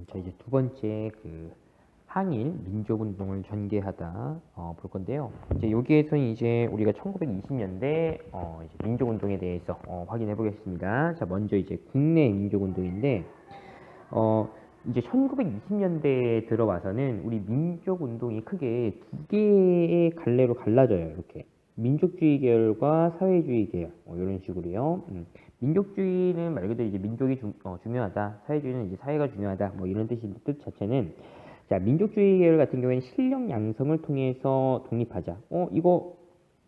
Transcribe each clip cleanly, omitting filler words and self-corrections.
자, 이제 두 번째 항일 민족운동을 전개하다 볼 건데요. 이제 여기에서는 이제 우리가 1920년대 이제 민족운동에 대해서 확인해 보겠습니다. 자, 먼저 이제 국내 민족운동인데 어, 이제 1920년대에 들어와서는 우리 민족운동이 크게 두 개의 갈래로 갈라져요. 이렇게 민족주의 계열과 사회주의 계열 이런 식으로요. 민족주의는 말 그대로 이제 민족이 중요하다. 사회주의는 이제 사회가 중요하다. 뭐 이런 뜻 자체는 자, 민족주의 계열 같은 경우에는 실력 양성을 통해서 독립하자. 이거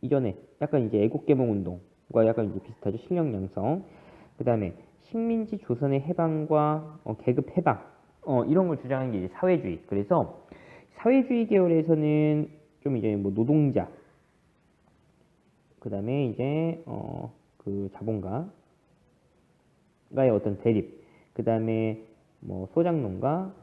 이전에 약간 이제 애국개몽 운동과 약간 이제 비슷하죠. 실력 양성. 그다음에 식민지 조선의 해방과 계급 해방 이런 걸 주장하는 게 이제 사회주의. 그래서 사회주의 계열에서는 좀 이제 뭐 노동자, 그다음에 이제 그 자본가의 어떤 대립, 그다음에 뭐 소작농가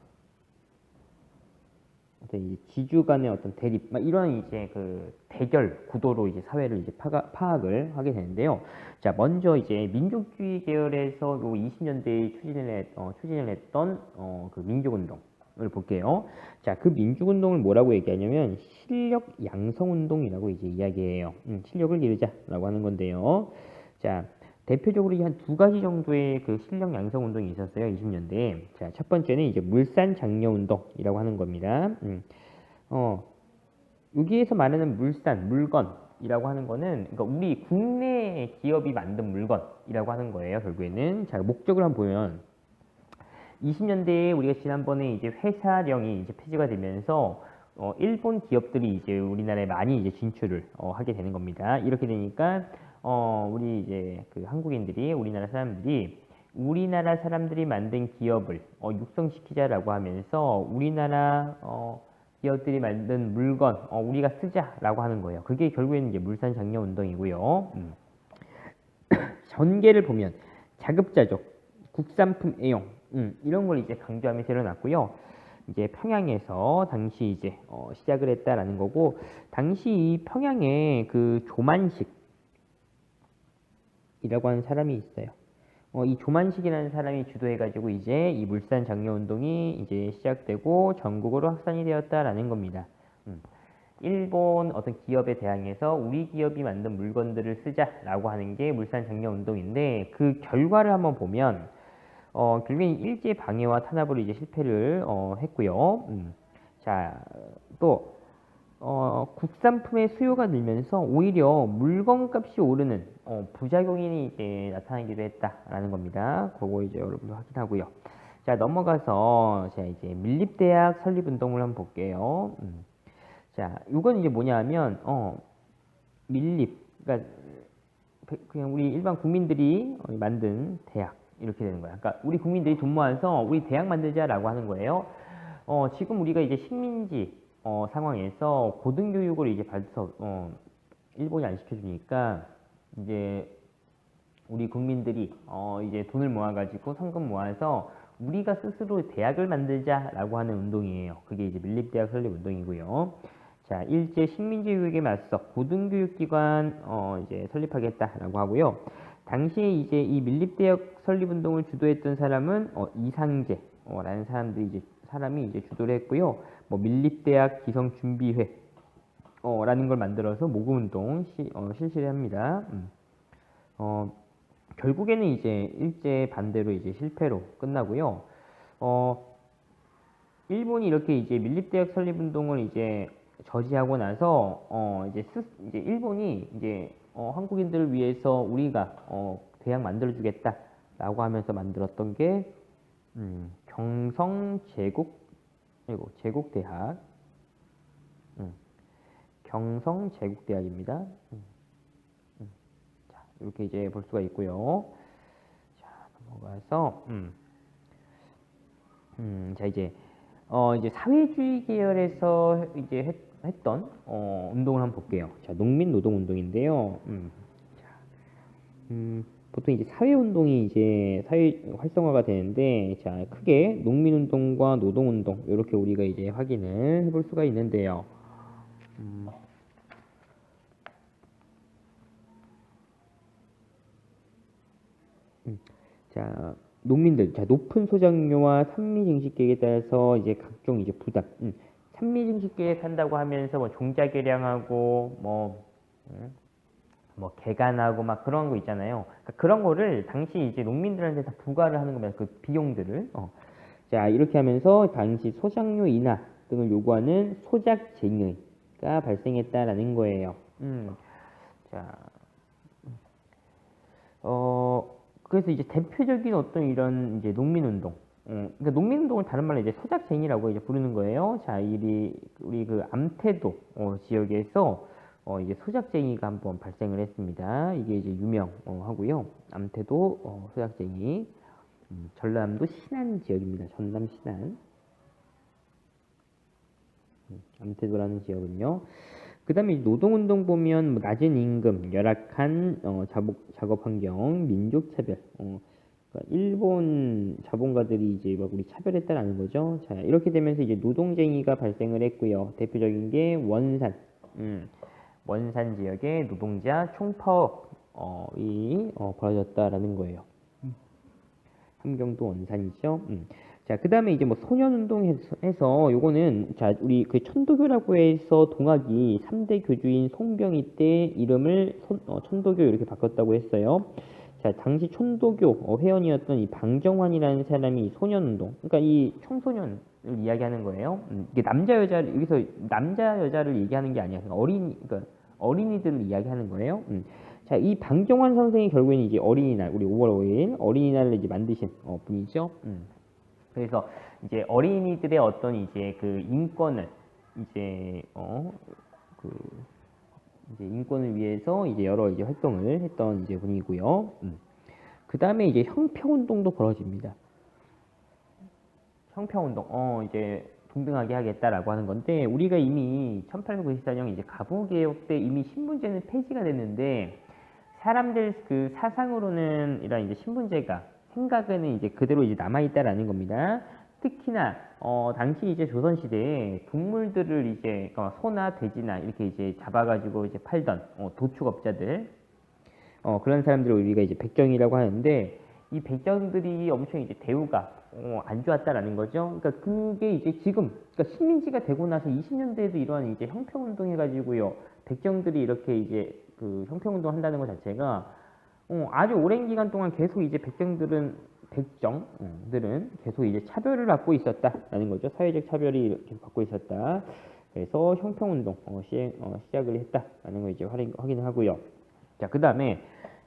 어떤 이 지주 간의 어떤 대립, 막 이런 이제 그 대결 구도로 이제 사회를 이제 파악을 하게 되는데요. 자, 먼저 이제 민족주의 계열에서 요 20년대에 추진을 했던 그 민족운동을 볼게요. 자, 그 민족운동을 뭐라고 얘기하냐면 실력 양성운동이라고 이제 이야기해요. 실력을 기르자라고 하는 건데요. 자, 대표적으로 한 두 가지 정도의 그 실력 양성 운동이 있었어요. 20년대에. 자, 첫 번째는 이제 물산 장려 운동이라고 하는 겁니다. 여기에서 말하는 물산, 물건이라고 하는 거는 그러니까 우리 국내 기업이 만든 물건이라고 하는 거예요. 결국에는. 자, 목적을 한번 보면 20년대에 우리가 지난번에 이제 회사령이 이제 폐지가 되면서 일본 기업들이 이제 우리나라에 많이 이제 진출을 하게 되는 겁니다. 이렇게 되니까 우리 이제 그 한국인들이 우리나라 사람들이 만든 기업을 육성시키자라고 하면서 우리나라 기업들이 만든 물건 우리가 쓰자라고 하는 거예요. 그게 결국에는 이제 물산 장려 운동이고요. 전개를 보면 자급자족, 국산품 애용 이런 걸 이제 강조하면서 일어났고요. 이제 평양에서 당시 이제 시작을 했다라는 거고, 당시 이 평양에 그 조만식이라고 하는 사람이 있어요. 이 조만식이라는 사람이 주도해가지고 이제 이 물산 장려 운동이 이제 시작되고 전국으로 확산이 되었다라는 겁니다. 일본 어떤 기업에 대항해서 우리 기업이 만든 물건들을 쓰자라고 하는 게 물산 장려 운동인데, 그 결과를 한번 보면 결국엔 일제 방해와 탄압으로 이제 실패를 했고요. 자, 또 국산품의 수요가 늘면서 오히려 물건값이 오르는 부작용이 이제 나타나기도 했다라는 겁니다. 그거 이제 여러분도 확인하고요. 자, 넘어가서 자 이제 밀립대학 설립 운동을 한번 볼게요. 자, 이건 이제 뭐냐면 밀립, 그러니까 그냥 우리 일반 국민들이 만든 대학 이렇게 되는 거야. 그러니까 우리 국민들이 돈 모아서 우리 대학 만들자라고 하는 거예요. 지금 우리가 이제 식민지 상황에서 고등교육을 이제 받아서 일본이 안 시켜주니까 이제 우리 국민들이 이제 돈을 모아가지고 성금 모아서 우리가 스스로 대학을 만들자라고 하는 운동이에요. 그게 이제 밀립대학 설립 운동이고요. 자, 일제 식민지 교육에 맞서 고등교육기관 이제 설립하겠다라고 하고요. 당시에 이제 이 밀립대학 설립 운동을 주도했던 사람은 이상제라는 사람이 이제 주도를 했고요. 뭐 밀립대학 기성준비회 라는 걸 만들어서 모금운동 실시를 합니다. 결국에는 이제 일제 반대로 이제 실패로 끝나고요. 일본이 이렇게 이제 밀립대학 설립 운동을 이제 저지하고 나서 이제 일본이 이제 한국인들을 위해서 우리가 대학 만들어 주겠다라고 하면서 만들었던 게 제국대학, 경성제국대학입니다. 자, 이렇게 이제 볼 수가 있고요. 자, 넘어가서 자 이제 사회주의 계열에서 이제 했던 운동을 한번 볼게요. 자, 농민 노동 운동인데요. 보통 이제 사회 운동이 이제 사회 활성화가 되는데, 자, 크게 농민 운동과 노동 운동 이렇게 우리가 이제 확인을 해볼 수가 있는데요. 자, 농민들, 자, 높은 소작료와 산미 증식 계획에 따라서 이제 각종 이제 부담, 산미 증식 계획 한다고 하면서 뭐 종자 개량하고 뭐 개간하고 막 그런 거 있잖아요. 그러니까 그런 거를 당시 이제 농민들한테 다 부과를 하는 겁니다. 그 비용들을. 자, 이렇게 하면서 당시 소작료 인하 등을 요구하는 소작쟁의가 발생했다라는 거예요. 자, 그래서 이제 대표적인 어떤 이런 이제 농민운동, 그러니까 농민운동을 다른 말로 이제 소작쟁이라고 이제 부르는 거예요. 자, 우리 그 암태도 지역에서 이제 소작쟁이가 한번 발생을 했습니다. 이게 이제 유명하고요. 암태도 소작쟁이, 전라남도 신안 지역입니다. 전남 신안. 암태도라는 지역은요. 그 다음에 노동운동 보면 뭐 낮은 임금, 열악한 작업 환경, 민족 차별. 그러니까 일본 자본가들이 이제 막 우리 차별했다라는 거죠. 자, 이렇게 되면서 이제 노동쟁의가 발생을 했고요. 대표적인 게 원산. 원산 지역의 노동자 총파업이 벌어졌다라는 거예요. 함경도 원산이죠. 자, 그 다음에 이제 뭐 소년운동해서 요거는 자, 우리 그 천도교라고 해서 동학이 3대 교주인 송병이 때 이름을 천도교 이렇게 바꿨다고 했어요. 자, 당시 천도교 회원이었던 이 방정환이라는 사람이 소년운동, 그러니까 이 청소년을 이야기하는 거예요. 이게 남자 여자를 여기서 남자 여자를 얘기하는 게 아니야. 그러니까 어린이들을 이야기하는 거예요. 자, 이 방정환 선생이 결국에는 이제 어린이날, 우리 5월 5일 어린이날을 이제 만드신 분이죠. 그래서 이제 어린이들의 어떤 이제 그 인권을 이제 그 이제 인권을 위해서 이제 여러 이제 활동을 했던 이제 분이고요. 그 다음에 이제 형평운동도 벌어집니다. 형평운동, 이제 동등하게 하겠다라고 하는 건데, 우리가 이미 1894년 이제 가부개혁 때 이미 신분제는 폐지가 됐는데, 사람들 그 사상으로는 이런 이제 신분제가 생각에는 이제 그대로 이제 남아있다라는 겁니다. 특히나 당시 이제 조선시대에 동물들을 이제 소나 돼지나 이렇게 이제 잡아가지고 이제 팔던 도축업자들, 그런 사람들을 우리가 이제 백정이라고 하는데, 이 백정들이 엄청 이제 대우가 안 좋았다라는 거죠. 그러니까 그게 이제 지금 그러니까 식민지가 되고 나서 20년대에도 이러한 이제 형평운동 해가지고요, 백정들이 이렇게 이제 그 형평운동 한다는 것 자체가 아주 오랜 기간 동안 계속 이제 백정들은 계속 이제 차별을 받고 있었다라는 거죠. 사회적 차별이 계속 받고 있었다. 그래서 형평운동 시작을 했다라는 걸 이제 확인을 하고요. 자, 그 다음에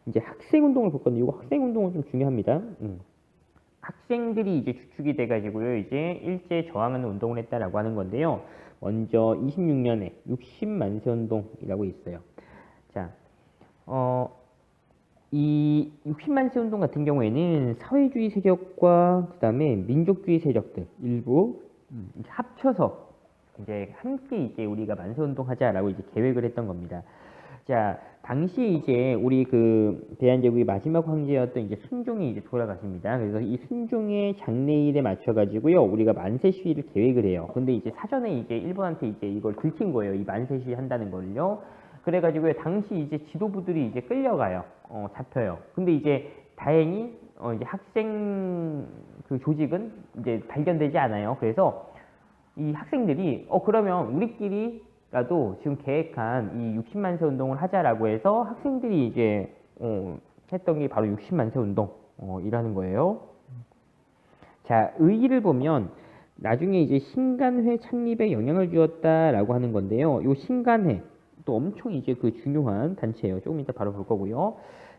이제 학생운동을 볼 건데, 이거 학생운동은 좀 중요합니다. 학생들이 이제 주축이 돼가지고요, 이제 일제 저항하는 운동을 했다라고 하는 건데요. 먼저 26년에 60만세 운동이라고 있어요. 자, 이 60만세 운동 같은 경우에는 사회주의 세력과 그 다음에 민족주의 세력들 일부 합쳐서 이제 함께 이제 우리가 만세 운동하자라고 이제 계획을 했던 겁니다. 자, 당시 이제 우리 그 대한제국의 마지막 황제였던 이제 순종이 이제 돌아가십니다. 그래서 이 순종의 장례일에 맞춰 가지고요, 우리가 만세 시위를 계획을 해요. 근데 이제 사전에 이제 일본한테 이제 이걸 들킨 거예요. 이 만세 시위 한다는 걸요. 그래가지고 당시 이제 지도부들이 이제 끌려가요. 잡혀요. 근데 이제 다행히 이제 학생 그 조직은 이제 발견되지 않아요. 그래서 이 학생들이 그러면 우리끼리라도 지금 계획한 이 60만세 운동을 하자라고 해서 학생들이 이제 했던 게 바로 60만세 운동이라는 거예요. 자, 의의를 보면 나중에 이제 신간회 창립에 영향을 주었다라고 하는 건데요. 이 신간회 또 엄청 이제 그 중요한 단체예요. 조금 이따 바로 볼 거고요.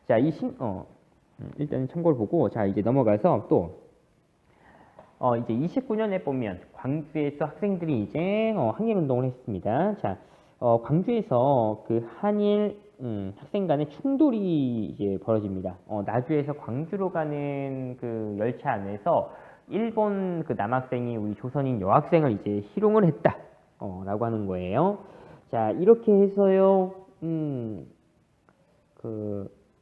자, 일단 참고를 보고, 자, 이제 넘어가서 또 이제 29년에 보면 광주에서 학생들이 이제 항일 운동을 했습니다. 자, 광주에서 그 한일 학생 간의 충돌이 이제 벌어집니다. 나주에서 광주로 가는 그 열차 안에서 일본 그 남학생이 우리 조선인 여학생을 이제 희롱을 했다 라고 하는 거예요. 자, 이렇게 해서요,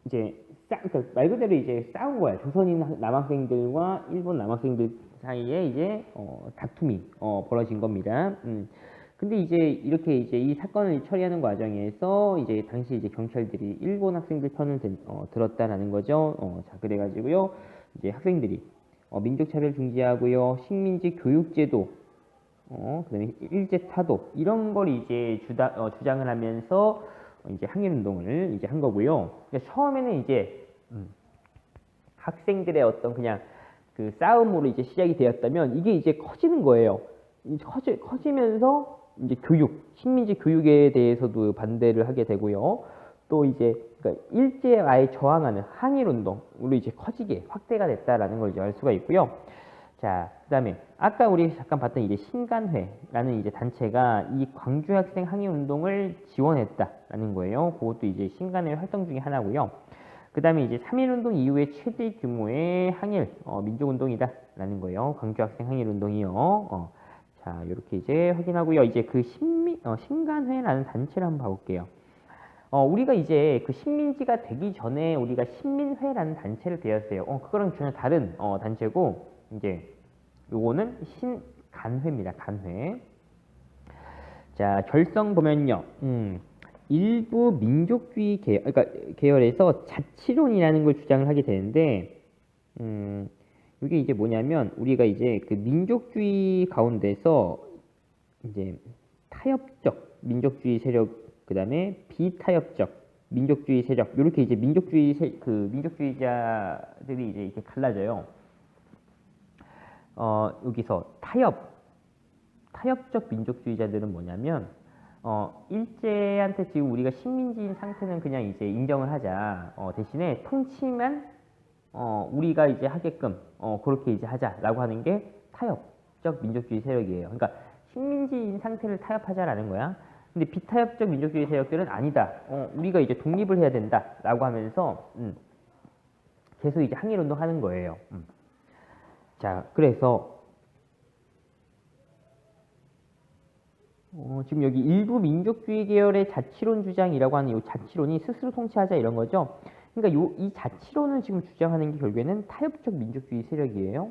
이제 그러니까 말 그대로 이제 싸운 거야. 조선인 남학생들과 일본 남학생들 사이에 이제 다툼이 벌어진 겁니다. 근데 이제 이렇게 이제 이 사건을 처리하는 과정에서 이제 당시 이제 경찰들이 일본 학생들 편을 들었다라는 거죠. 자, 그래가지고요, 이제 학생들이 민족차별 중지하고요, 식민지 교육제도, 그다음에 일제타도 이런 걸 이제 주장을 하면서 이제 항일운동을 이제 한 거고요. 그러니까 처음에는 이제 학생들의 어떤 그냥 그 싸움으로 이제 시작이 되었다면 이게 이제 커지는 거예요. 커지면서 이제 식민지 교육에 대해서도 반대를 하게 되고요. 또 이제 그러니까 일제와의 저항하는 항일운동으로 이제 커지게 확대가 됐다라는 걸 이제 알 수가 있고요. 자, 그다음에 아까 우리 잠깐 봤던 이제 신간회라는 이제 단체가 이 광주 학생 항의 운동을 지원했다라는 거예요. 그것도 이제 신간회 활동 중에 하나고요. 그다음에 이제 3.1운동 이후에 최대 규모의 항일 민족운동이다라는 거예요. 광주 학생 항일 운동이요. 자, 이렇게 이제 확인하고요. 이제 그 신간회라는 단체를 한번 봐볼게요. 우리가 이제 그 식민지가 되기 전에 우리가 신민회라는 단체를 되었어요. 그거랑 전혀 다른 단체고, 이제 요거는 신간회입니다. 간회. 자, 결성 보면요. 일부 민족주의 계열에서 자치론이라는 걸 주장을 하게 되는데, 이게 이제 뭐냐면 우리가 이제 그 민족주의 가운데서 이제 타협적 민족주의 세력, 그 다음에 비타협적 민족주의 세력, 이렇게 이제 민족주의자들이 이제 이렇게 갈라져요. 여기서 타협적 민족주의자들은 뭐냐면, 일제한테 지금 우리가 식민지인 상태는 그냥 이제 인정을 하자. 대신에 통치만, 우리가 이제 하게끔, 그렇게 이제 하자라고 하는 게 타협적 민족주의 세력이에요. 그러니까 식민지인 상태를 타협하자라는 거야. 근데 비타협적 민족주의 세력들은 아니다. 우리가 이제 독립을 해야 된다라고 하면서 계속 이제 항일운동 하는 거예요. 자, 그래서 지금 여기 일부 민족주의 계열의 자치론 주장이라고 하는 이 자치론이 스스로 통치하자 이런 거죠. 그러니까 이 자치론을 지금 주장하는 게 결국에는 타협적 민족주의 세력이에요.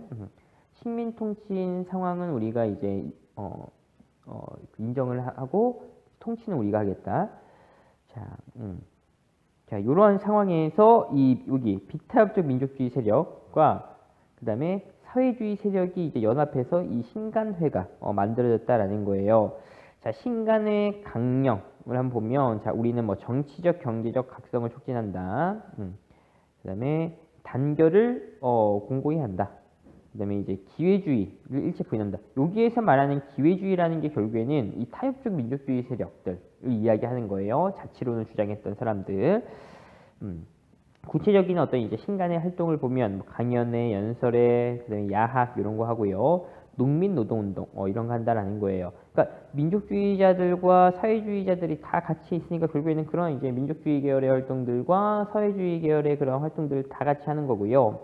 식민 통치인 상황은 우리가 이제 인정을 하고 통치는 우리가 하겠다. 자, 이러한 상황에서 여기 비타협적 민족주의 세력과 그 다음에 사회주의 세력이 이제 연합해서 이 신간회가 만들어졌다라는 거예요. 자, 신간회 강령을 한번 보면, 자, 우리는 뭐 정치적, 경제적 각성을 촉진한다. 그 다음에 단결을 공고히 한다. 그 다음에 이제 기회주의를 일체 부인한다. 여기에서 말하는 기회주의라는 게 결국에는 이 타협적 민족주의 세력들을 이야기하는 거예요. 자치론을 주장했던 사람들. 구체적인 어떤 이제 신간의 활동을 보면 강연회, 연설회, 그다음에 야학 이런 거 하고요. 농민 노동운동 이런 거 한다라는 거예요. 그러니까 민족주의자들과 사회주의자들이 다 같이 있으니까 결국에는 그런 이제 민족주의 계열의 활동들과 사회주의 계열의 그런 활동들을 다 같이 하는 거고요.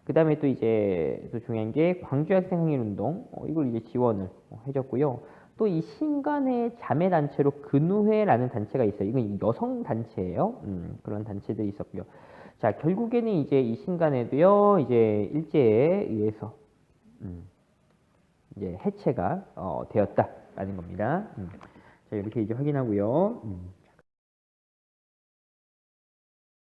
그 다음에 또 이제 또 중요한 게 광주 학생 항일 운동 이걸 이제 지원을 해줬고요. 또 이 신간의 자매 단체로 근우회라는 단체가 있어요. 이건 여성 단체예요. 그런 단체들이 있었고요. 자, 결국에는 이제 이 신간회도요, 이제 일제에 의해서 이제 해체가 되었다라는 겁니다. 자, 이렇게 이제 확인하고요.